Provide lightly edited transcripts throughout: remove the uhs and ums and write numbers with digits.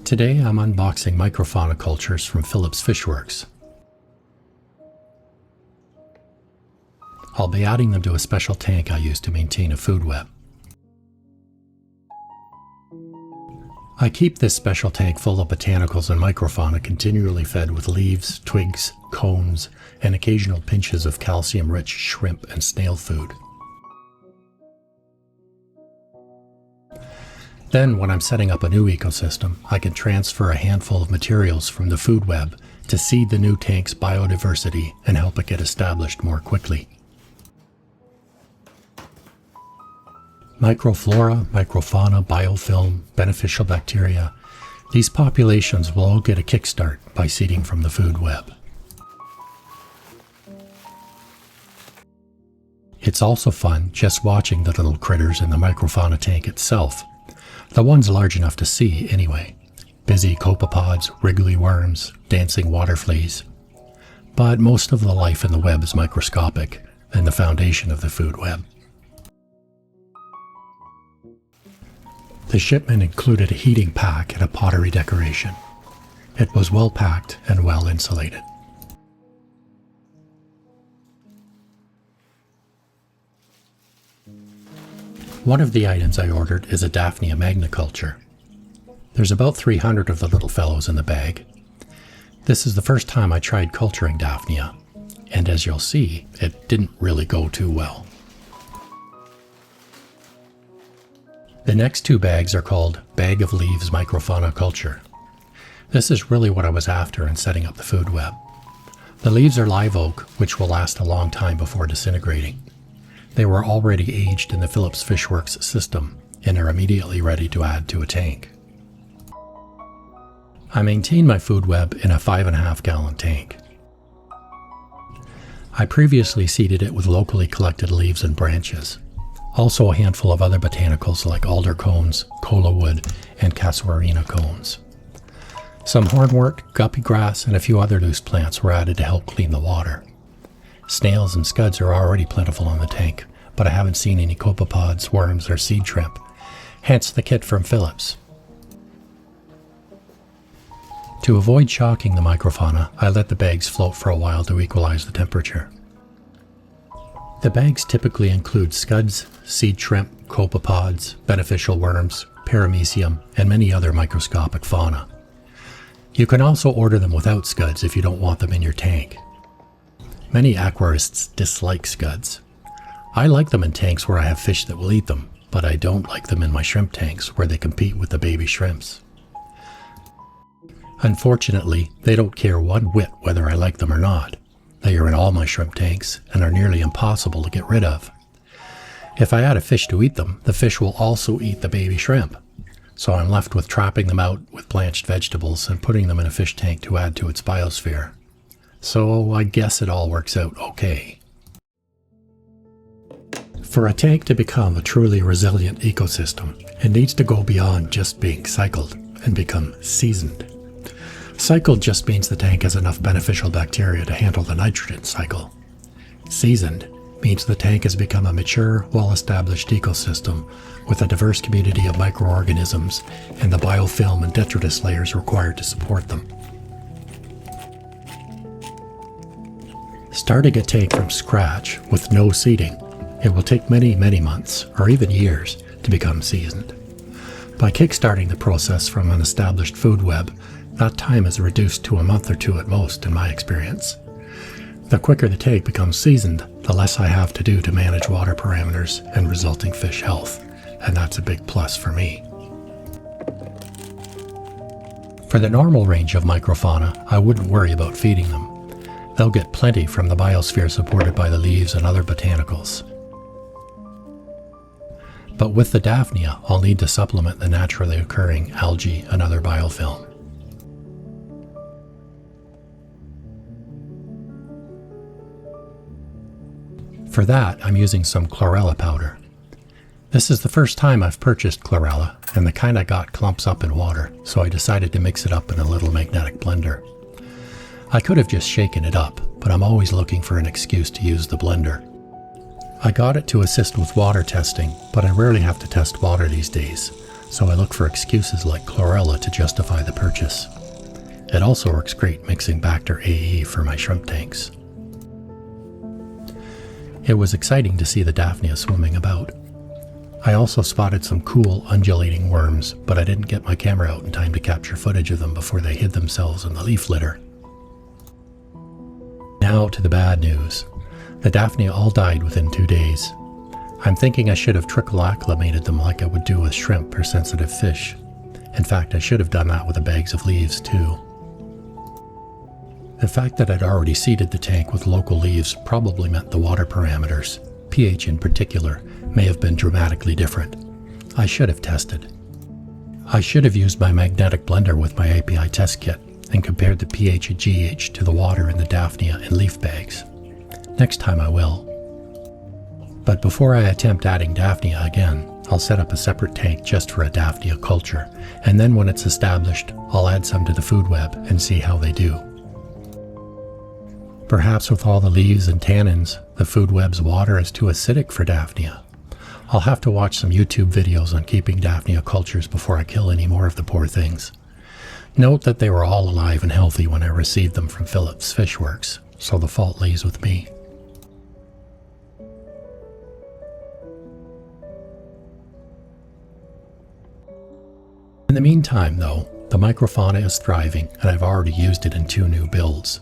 Today I'm unboxing microfauna cultures from Phillips Fishworks. I'll be adding them to a special tank I use to maintain a food web. I keep this special tank full of botanicals and microfauna continually fed with leaves, twigs, cones, and occasional pinches of calcium-rich shrimp and snail food. Then, when I'm setting up a new ecosystem, I can transfer a handful of materials from the food web to seed the new tank's biodiversity and help it get established more quickly. Microflora, microfauna, biofilm, beneficial bacteria, these populations will all get a kickstart by seeding from the food web. It's also fun just watching the little critters in the microfauna tank itself. The ones large enough to see, anyway. Busy copepods, wriggly worms, dancing water fleas. But most of the life in the web is microscopic and the foundation of the food web. The shipment included a heating pack and a pottery decoration. It was well packed and well insulated. One of the items I ordered is a Daphnia magniculture. There's about 300 of the little fellows in the bag. This is the first time I tried culturing Daphnia, and as you'll see, it didn't really go too well. The next two bags are called Bag of Leaves Microfauna Culture. This is really what I was after in setting up the food web. The leaves are live oak, which will last a long time before disintegrating. They were already aged in the Phillips Fishworks system and are immediately ready to add to a tank. I maintain my food web in a 5.5 gallon tank. I previously seeded it with locally collected leaves and branches. Also a handful of other botanicals like alder cones, cola wood, and casuarina cones. Some hornwort, guppy grass, and a few other loose plants were added to help clean the water. Snails and scuds are already plentiful in the tank, but I haven't seen any copepods, worms, or seed shrimp, hence the kit from Phillips. To avoid shocking the microfauna, I let the bags float for a while to equalize the temperature. The bags typically include scuds, seed shrimp, copepods, beneficial worms, paramecium, and many other microscopic fauna. You can also order them without scuds if you don't want them in your tank. Many aquarists dislike scuds. I like them in tanks where I have fish that will eat them, but I don't like them in my shrimp tanks where they compete with the baby shrimps. Unfortunately, they don't care one whit whether I like them or not. They are in all my shrimp tanks and are nearly impossible to get rid of. If I add a fish to eat them, the fish will also eat the baby shrimp. So I'm left with trapping them out with blanched vegetables and putting them in a fish tank to add to its biosphere. So I guess it all works out okay. For a tank to become a truly resilient ecosystem, it needs to go beyond just being cycled and become seasoned. Cycled just means the tank has enough beneficial bacteria to handle the nitrogen cycle. Seasoned means the tank has become a mature, well-established ecosystem with a diverse community of microorganisms and the biofilm and detritus layers required to support them. Starting a tank from scratch with no seeding, it will take many, many months, or even years, to become seasoned. By kickstarting the process from an established food web, that time is reduced to a month or two at most, in my experience. The quicker the tank becomes seasoned, the less I have to do to manage water parameters and resulting fish health, and that's a big plus for me. For the normal range of microfauna, I wouldn't worry about feeding them. They'll get plenty from the biosphere supported by the leaves and other botanicals. But with the Daphnia, I'll need to supplement the naturally occurring algae and other biofilm. For that, I'm using some chlorella powder. This is the first time I've purchased chlorella, and the kind I got clumps up in water, so I decided to mix it up in a little magnetic blender. I could have just shaken it up, but I'm always looking for an excuse to use the blender. I got it to assist with water testing, but I rarely have to test water these days, so I look for excuses like chlorella to justify the purchase. It also works great mixing Bacter AE for my shrimp tanks. It was exciting to see the Daphnia swimming about. I also spotted some cool undulating worms, but I didn't get my camera out in time to capture footage of them before they hid themselves in the leaf litter. Now to the bad news. The Daphnia all died within 2 days. I'm thinking I should have trickle acclimated them like I would do with shrimp or sensitive fish. In fact, I should have done that with the bags of leaves too. The fact that I'd already seeded the tank with local leaves probably meant the water parameters, pH in particular, may have been dramatically different. I should have tested. I should have used my magnetic blender with my API test kit and compared the pH and GH to the water in the Daphnia and leaf bags. Next time I will. But before I attempt adding Daphnia again, I'll set up a separate tank just for a Daphnia culture, and then when it's established, I'll add some to the food web and see how they do. Perhaps with all the leaves and tannins, the food web's water is too acidic for Daphnia. I'll have to watch some YouTube videos on keeping Daphnia cultures before I kill any more of the poor things. Note that they were all alive and healthy when I received them from Phillips Fishworks, so the fault lays with me. In the meantime, though, the microfauna is thriving, and I've already used it in 2 new builds.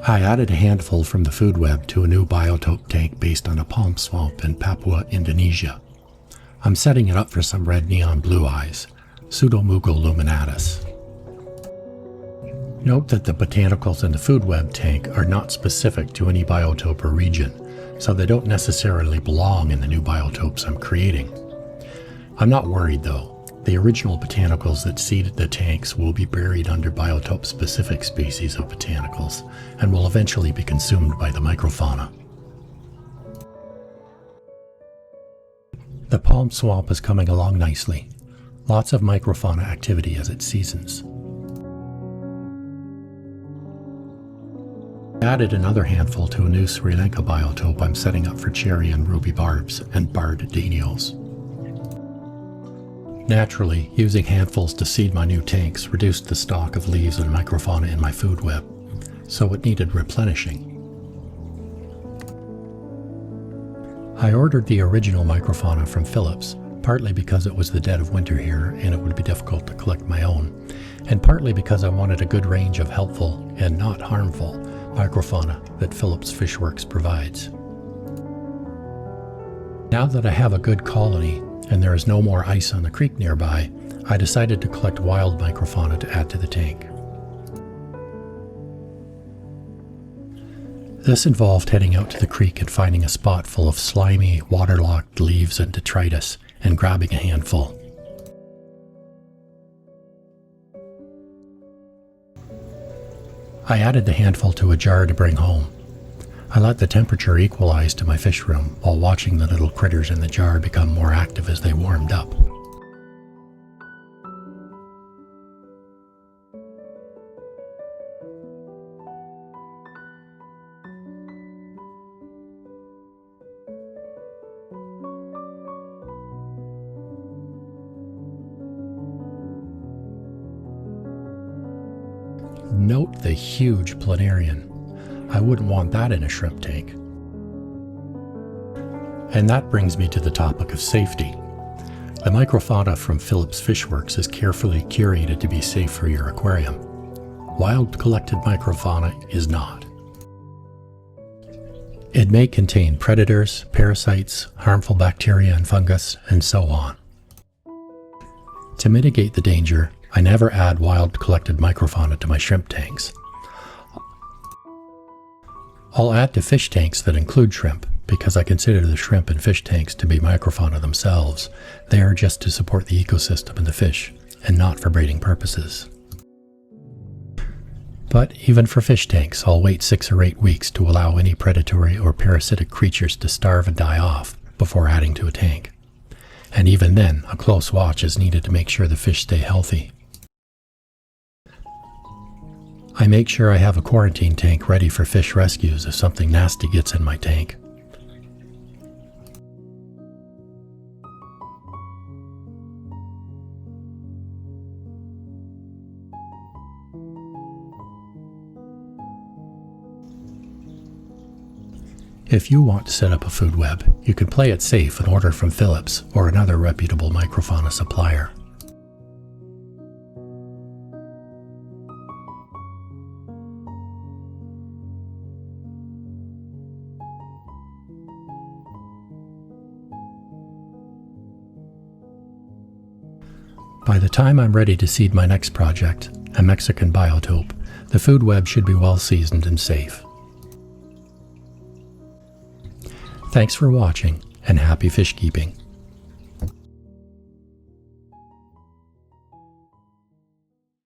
I added a handful from the food web to a new biotope tank based on a palm swamp in Papua, Indonesia. I'm setting it up for some red neon blue eyes, Pseudomugel luminatus. Note that the botanicals in the food web tank are not specific to any biotope or region, so they don't necessarily belong in the new biotopes I'm creating. I'm not worried though. The original botanicals that seeded the tanks will be buried under biotope-specific species of botanicals and will eventually be consumed by the microfauna. The palm swamp is coming along nicely. Lots of microfauna activity as it seasons. I added another handful to a new Sri Lanka biotope I'm setting up for cherry and ruby barbs and barred danios. Naturally, using handfuls to seed my new tanks reduced the stock of leaves and microfauna in my food web, so it needed replenishing. I ordered the original microfauna from Phillips, partly because it was the dead of winter here and it would be difficult to collect my own, and partly because I wanted a good range of helpful and not harmful microfauna that Phillips Fishworks provides. Now that I have a good colony, and there is no more ice on the creek nearby, I decided to collect wild microfauna to add to the tank. This involved heading out to the creek and finding a spot full of slimy, waterlogged leaves and detritus, and grabbing a handful. I added the handful to a jar to bring home. I let the temperature equalize to my fish room while watching the little critters in the jar become more active as they warmed up. Note the huge planarian. I wouldn't want that in a shrimp tank. And that brings me to the topic of safety. The microfauna from Phillips Fishworks is carefully curated to be safe for your aquarium. Wild collected microfauna is not. It may contain predators, parasites, harmful bacteria and fungus, and so on. To mitigate the danger, I never add wild collected microfauna to my shrimp tanks. I'll add to fish tanks that include shrimp, because I consider the shrimp and fish tanks to be microfauna themselves. They are just to support the ecosystem and the fish, and not for breeding purposes. But even for fish tanks, I'll wait 6 or 8 weeks to allow any predatory or parasitic creatures to starve and die off before adding to a tank. And even then, a close watch is needed to make sure the fish stay healthy. I make sure I have a quarantine tank ready for fish rescues if something nasty gets in my tank. If you want to set up a food web, you can play it safe and order from Philips or another reputable microfauna supplier. By the time I'm ready to seed my next project, a Mexican biotope, the food web should be well seasoned and safe. Thanks for watching, and happy fish keeping.